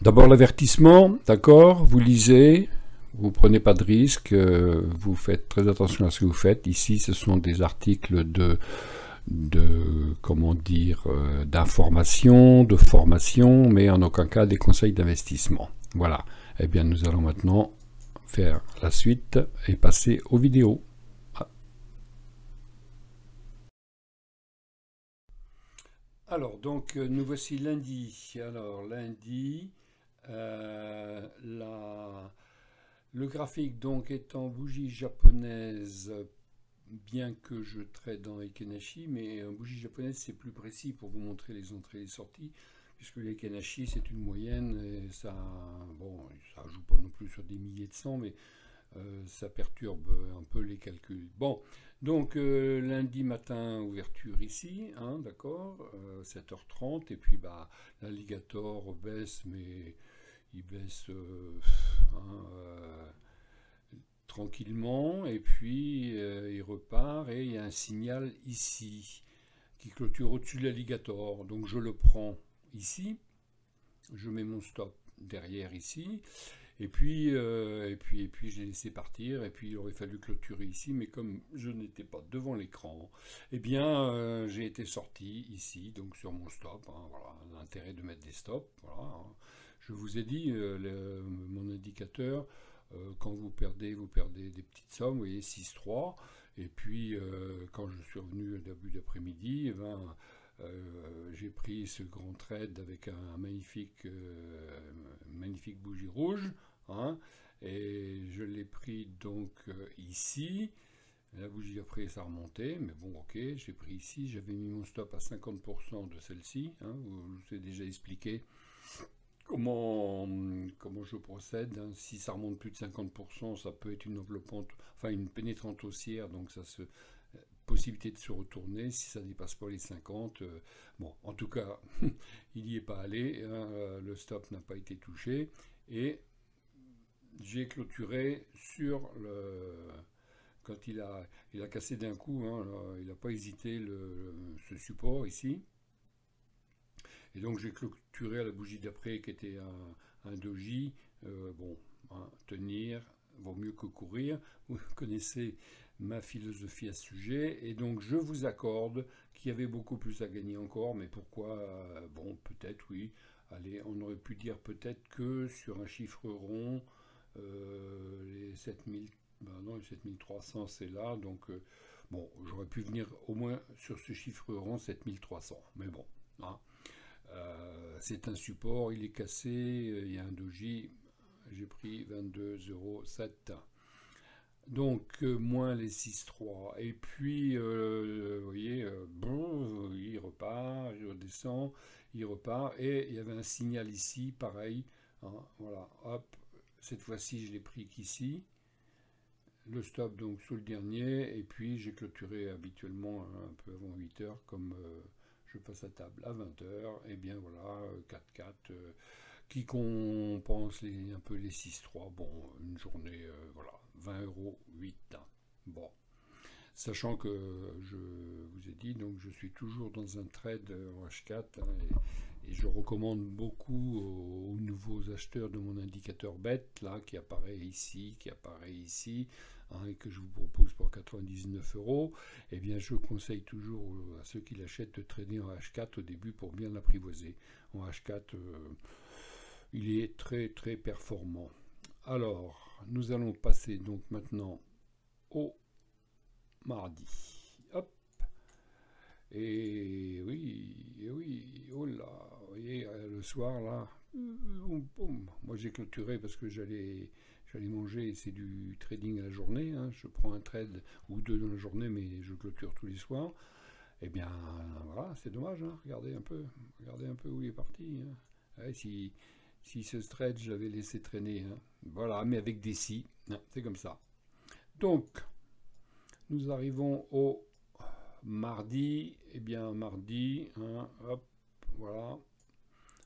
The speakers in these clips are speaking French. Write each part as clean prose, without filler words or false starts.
D'abord l'avertissement, d'accord, vous lisez, vous prenez pas de risque, vous faites très attention à ce que vous faites. Ici, ce sont des articles comment dire, d'information, de formation, mais en aucun cas des conseils d'investissement. Voilà. Eh bien, nous allons maintenant faire la suite et passer aux vidéos. Alors, donc, nous voici lundi. Alors, lundi, le graphique donc est en bougie japonaise, bien que je trade dans Ekenashi, mais en bougie japonaise c'est plus précis pour vous montrer les entrées et les sorties, puisque l'Ekenashi c'est une moyenne et ça, bon, ça joue pas non plus sur des milliers de cents, mais ça perturbe un peu les calculs. Bon, donc lundi matin, ouverture ici, hein, d'accord, 7h30, et puis bah, l'alligator baisse, mais il baisse tranquillement, et puis il repart, et il y a un signal ici, qui clôture au-dessus de l'alligator, donc je le prends ici, je mets mon stop derrière ici, et puis je l'ai laissé partir, et puis il aurait fallu clôturer ici, mais comme je n'étais pas devant l'écran, eh bien j'ai été sorti ici, donc sur mon stop, hein, voilà, l'intérêt de mettre des stops, voilà, hein. Je vous ai dit, mon indicateur, quand vous perdez des petites sommes, vous voyez 6-3, et puis quand je suis revenu au début d'après-midi, eh ben, j'ai pris ce grand trade avec un magnifique bougie rouge, hein, et je l'ai pris donc ici. La bougie après ça remontait, mais bon ok, j'ai pris ici, j'avais mis mon stop à 50% de celle-ci, hein, je vous ai déjà expliqué comment je procède, hein. Si ça remonte plus de 50%, ça peut être une enveloppante, enfin une pénétrante haussière, donc ça se possibilité de se retourner. Si ça dépasse pas les 50, bon, en tout cas, il n'y est pas allé, hein, le stop n'a pas été touché, et j'ai clôturé sur le... Quand il a cassé d'un coup, hein, il n'a pas hésité ce support ici. Et donc j'ai clôturé à la bougie d'après qui était un doji. Bon, hein, tenir vaut mieux que courir. Vous connaissez ma philosophie à ce sujet. Et donc je vous accorde qu'il y avait beaucoup plus à gagner encore. Mais pourquoi bon, peut-être oui. Allez, on aurait pu dire peut-être que sur un chiffre rond, les 7000, ben non, les 7300 c'est là. Donc bon, j'aurais pu venir au moins sur ce chiffre rond 7300. Mais bon, hein. C'est un support, il est cassé, il y a un doji, j'ai pris 22,07. Donc moins les 6,3. Et puis, vous voyez, bon, il repart, il redescend, il repart. Et il y avait un signal ici, pareil. Hein, voilà, hop, cette fois-ci je l'ai pris qu'ici. Le stop donc sous le dernier. Et puis j'ai clôturé habituellement un peu avant 8h comme... je passe à table à 20h, et bien voilà, 4-4, qui compense un peu les 6-3, bon, une journée, voilà, 20,08 €. Bon, sachant que je vous ai dit, donc je suis toujours dans un trade en H4, hein, et je recommande beaucoup aux nouveaux acheteurs de mon indicateur BET, là, qui apparaît ici, hein, et que je vous propose pour 99 €, eh bien je conseille toujours à ceux qui l'achètent de trader en H4 au début pour bien l'apprivoiser. En H4, il est très très performant. Alors, nous allons passer donc maintenant au mardi. Hop. Et oui, oh là, vous voyez, le soir là, moi j'ai clôturé parce que j'allais manger, c'est du trading à la journée, hein. Je prends un trade ou deux dans la journée, mais je clôture tous les soirs. Eh bien, voilà, c'est dommage, hein. Regardez un peu où il est parti, hein. Ouais, si ce trade, je l'avais laissé traîner, hein. Voilà, mais avec des si, hein, c'est comme ça. Donc, nous arrivons au mardi. Eh bien, mardi, hein, hop, voilà,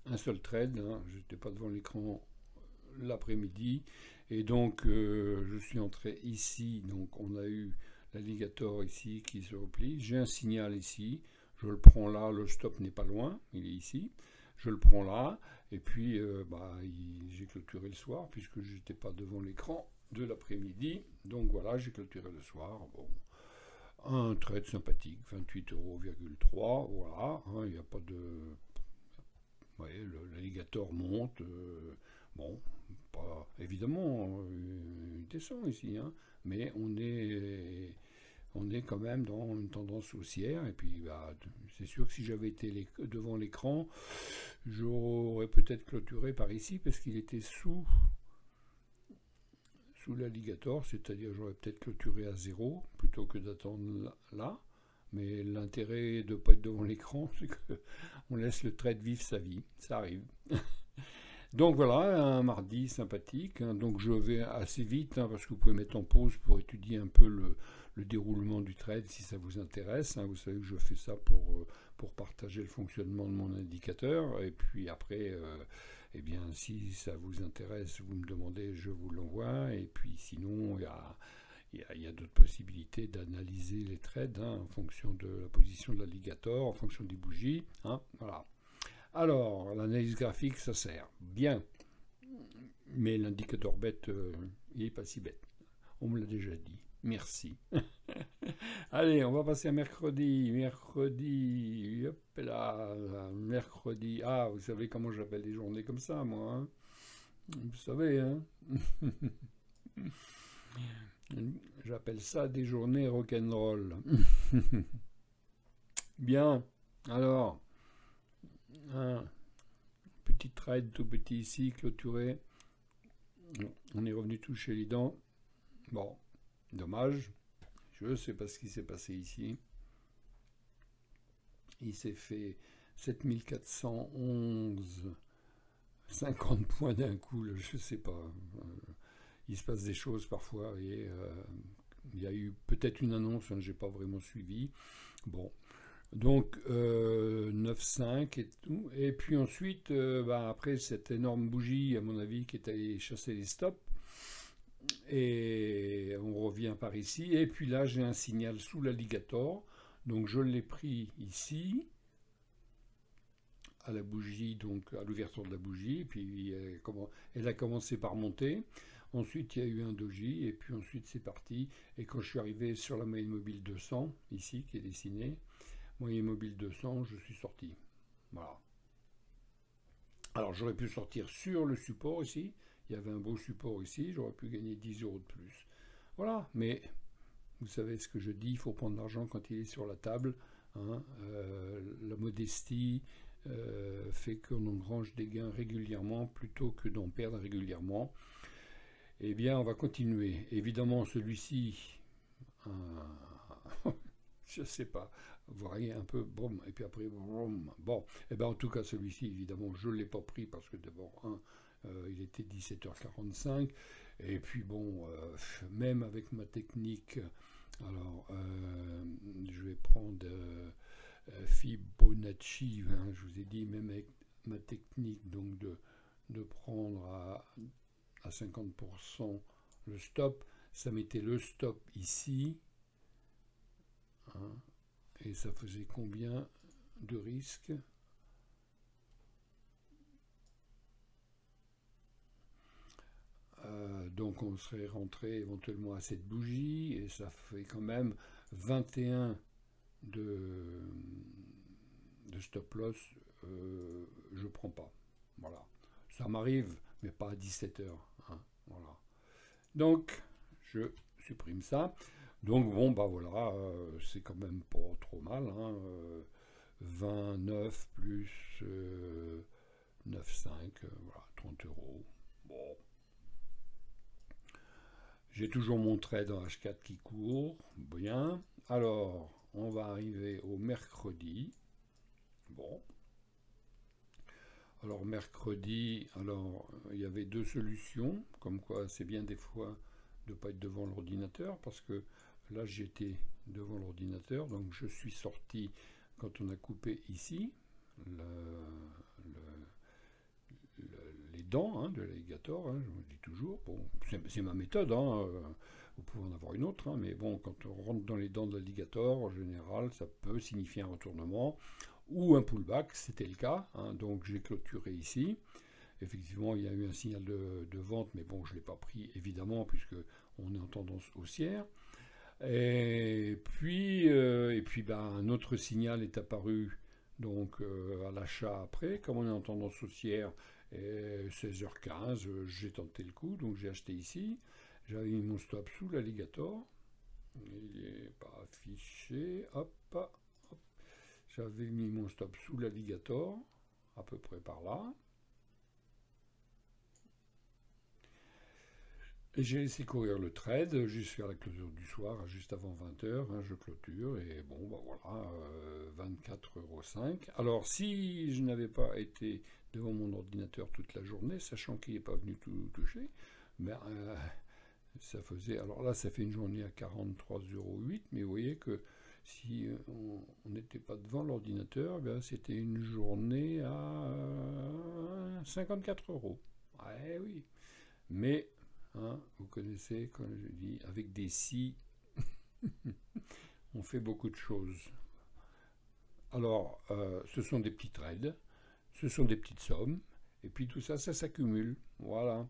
un seul trade, hein. Je n'étais pas devant l'écran l'après-midi, et donc je suis entré ici. Donc on a eu l'alligator ici qui se replie. J'ai un signal ici, je le prends là, le stop n'est pas loin, il est ici. Je le prends là, et puis j'ai clôturé le soir, puisque je n'étais pas devant l'écran de l'après-midi. Donc voilà, j'ai clôturé le soir. Bon, un trade sympathique, 28,3 €, voilà, il n'y a pas de... Ouais, l'alligator monte, bon, pas évidemment, il descend ici, hein, mais on est quand même dans une tendance haussière, et puis c'est sûr que si j'avais été devant l'écran, j'aurais peut-être clôturé par ici, parce qu'il était sous l'alligator, c'est-à-dire j'aurais peut-être clôturé à 0, plutôt que d'attendre là, mais l'intérêt de ne pas être devant l'écran, c'est qu'on laisse le trade vivre sa vie, ça arrive. Donc voilà, un mardi sympathique, hein, donc je vais assez vite, hein, parce que vous pouvez mettre en pause pour étudier un peu le déroulement du trade si ça vous intéresse, hein. Vous savez que je fais ça pour partager le fonctionnement de mon indicateur, et puis après, eh bien, si ça vous intéresse, vous me demandez, je vous l'envoie, et puis sinon, il y a d'autres possibilités d'analyser les trades, hein, en fonction de la position de l'alligator, en fonction des bougies, hein, voilà. Alors, l'analyse graphique, ça sert bien, mais l'indicateur bête, il n'est pas si bête. On me l'a déjà dit. Merci. Allez, on va passer à mercredi. Mercredi, hop là, mercredi. Ah, vous savez comment j'appelle les journées comme ça, moi, hein? Vous savez, hein? J'appelle ça des journées rock'n'roll. Bien, alors, un petit trade tout petit ici, clôturé. On est revenu toucher les dents. Bon, dommage. Je ne sais pas ce qui s'est passé ici. Il s'est fait 7411, 50 points d'un coup, je ne sais pas. Il se passe des choses parfois, et il y a eu peut-être une annonce, hein, je n'ai pas vraiment suivi. Bon, donc 9,5 et tout. Et puis ensuite, après cette énorme bougie, à mon avis, qui est allée chasser les stops, et on revient par ici, et puis là j'ai un signal sous l'alligator, donc je l'ai pris ici à la bougie, donc à l'ouverture de la bougie, et puis elle a commencé par monter, ensuite il y a eu un doji, et puis ensuite c'est parti, et quand je suis arrivé sur la moyenne mobile 200 ici qui est dessinée, moyenne mobile 200, je suis sorti, voilà. Alors j'aurais pu sortir sur le support ici, il y avait un beau support ici, j'aurais pu gagner 10 € de plus. Voilà, mais vous savez ce que je dis, il faut prendre l'argent quand il est sur la table, hein. La modestie fait qu'on engrange des gains régulièrement plutôt que d'en perdre régulièrement. Eh bien, on va continuer. Évidemment, celui-ci, je ne sais pas, vous voyez un peu, boum, et puis après, boum. Bon, et bien en tout cas, celui-ci, évidemment, je ne l'ai pas pris parce que d'abord, il était 17h45, et puis bon, même avec ma technique, alors je vais prendre Fibonacci, hein, je vous ai dit, même avec ma technique, donc de prendre à 50% le stop, ça mettait le stop ici, hein, et ça faisait combien de risques? Donc on serait rentré éventuellement à cette bougie, et ça fait quand même 21 de stop loss, je prends pas. Voilà. Ça m'arrive, mais pas à 17h. Hein, voilà. Donc, je supprime ça. Donc bon, voilà, c'est quand même pas trop mal, hein, 29 plus 9,5, voilà, 30 €. Bon. J'ai toujours mon trade en H4 qui court. Bien. Alors, on va arriver au mercredi. Bon. Alors, mercredi, alors, il y avait deux solutions. Comme quoi, c'est bien des fois de ne pas être devant l'ordinateur. Parce que là, j'étais devant l'ordinateur. Donc, je suis sorti quand on a coupé ici les dents, hein, de l'alligator, hein, je vous le dis toujours. Bon, c'est ma méthode, hein, Vous pouvez en avoir une autre, hein, mais bon, quand on rentre dans les dents de l'alligator, en général, ça peut signifier un retournement ou un pullback, c'était le cas, hein, donc j'ai clôturé ici. Effectivement, il y a eu un signal de vente, mais bon, je ne l'ai pas pris, évidemment, puisque on est en tendance haussière. Et puis ben, un autre signal est apparu donc à l'achat après, comme on est en tendance haussière, 16h15, j'ai tenté le coup, donc j'ai acheté ici. J'avais mis mon stop sous l'alligator. Il n'est pas affiché. Hop, hop. J'avais mis mon stop sous l'alligator, à peu près par là. Et j'ai laissé courir le trade jusqu'à la clôture du soir, juste avant 20h, hein, je clôture, et bon, bah voilà, 24,05 €. Alors, si je n'avais pas été devant mon ordinateur toute la journée, sachant qu'il n'est pas venu tout toucher, ben, ça faisait, alors là, ça fait une journée à 43,08 €, mais vous voyez que si on n'était pas devant l'ordinateur, ben, c'était une journée à 54 €. Ouais, oui, mais... hein, vous connaissez, comme je dis, avec des si, on fait beaucoup de choses. Alors, ce sont des petits trades, ce sont des petites sommes, et puis tout ça, ça s'accumule. Voilà.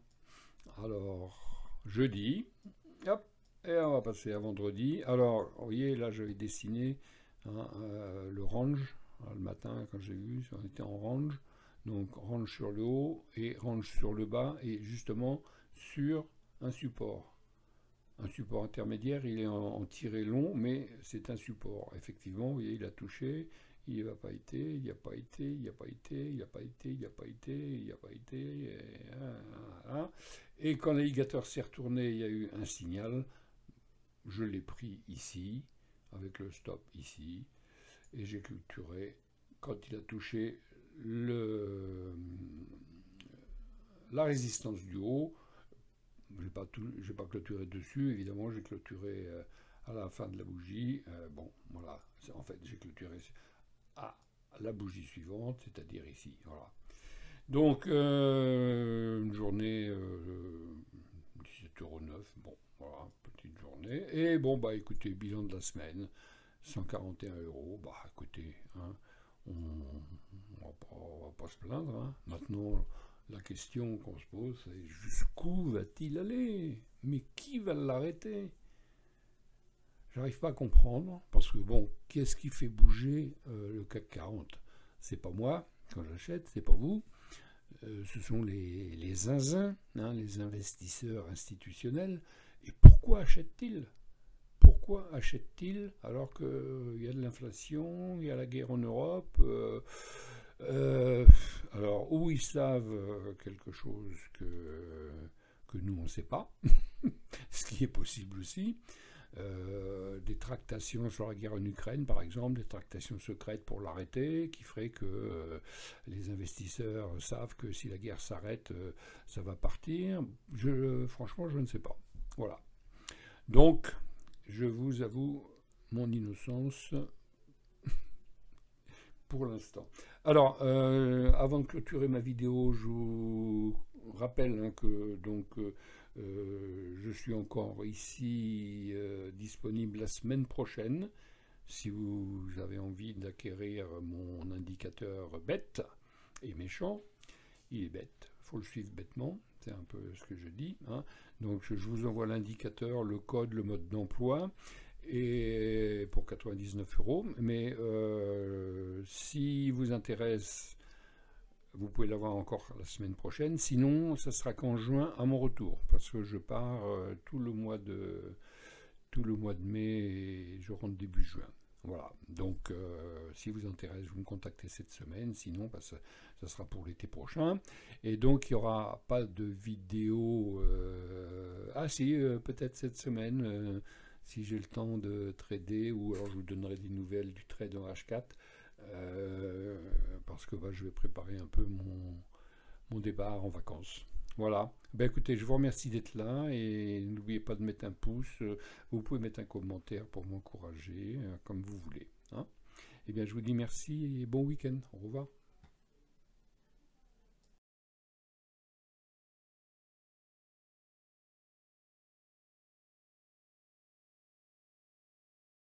Alors, jeudi, hop, et on va passer à vendredi. Alors, vous voyez, là, j'avais dessiné hein, le range, le matin, quand j'ai vu, on était en range. Donc, range sur le haut et range sur le bas, et justement sur un support. Un support intermédiaire, il est en tiré long, mais c'est un support. Effectivement, vous voyez, il a touché, il n'a pas été, il n'y a pas été, il n'y a pas été, il n'y a pas été, il n'y a pas été, il n'y a pas été. Et quand l'alligator s'est retourné, il y a eu un signal. Je l'ai pris ici, avec le stop ici, et j'ai clôturé quand il a touché la résistance du haut. Je n'ai pas clôturé dessus, évidemment, j'ai clôturé à la fin de la bougie. Bon, voilà, en fait, j'ai clôturé à la bougie suivante, c'est-à-dire ici. Voilà. Donc, une journée 17,09 €. Bon, voilà, petite journée. Et bon, bah écoutez, bilan de la semaine, 141 €. Bah écoutez, hein, on ne va pas se plaindre. Hein. Maintenant, la question qu'on se pose, c'est jusqu'où va-t-il aller? Mais qui va l'arrêter? J'arrive pas à comprendre, parce que bon, qu'est-ce qui fait bouger le CAC 40? C'est pas moi, quand j'achète, c'est pas vous. Ce sont les zinzins, hein, les investisseurs institutionnels. Et pourquoi achètent-ils? Pourquoi achètent-ils alors qu'il y a de l'inflation, il y a la guerre en Europe alors, ou ils savent quelque chose que nous, on ne sait pas, ce qui est possible aussi. Des tractations sur la guerre en Ukraine, par exemple, des tractations secrètes pour l'arrêter, qui ferait que les investisseurs savent que si la guerre s'arrête, ça va partir. Franchement, je ne sais pas. Voilà. Donc, je vous avoue mon innocence pour l'instant. Alors, avant de clôturer ma vidéo, je vous rappelle hein, que donc je suis encore ici disponible la semaine prochaine. Si vous avez envie d'acquérir mon indicateur bête et méchant, il est bête, il faut le suivre bêtement, c'est un peu ce que je dis. Hein. Donc je vous envoie l'indicateur, le code, le mode d'emploi, et pour 99 €. Mais si vous intéresse, vous pouvez l'avoir encore la semaine prochaine. Sinon, ça sera qu'en juin à mon retour, parce que je pars tout le mois de mai et je rentre début juin. Voilà. Donc, si vous intéresse, vous me contactez cette semaine. Sinon, bah, ça sera pour l'été prochain. Et donc, il n'y aura pas de vidéo. Ah si, peut-être cette semaine. Si j'ai le temps de trader, ou alors je vous donnerai des nouvelles du trade en H4, parce que bah, je vais préparer un peu mon départ en vacances. Voilà. Ben écoutez, je vous remercie d'être là, et n'oubliez pas de mettre un pouce. Vous pouvez mettre un commentaire pour m'encourager, comme vous voulez. Hein. Eh bien, je vous dis merci et bon week-end. Au revoir.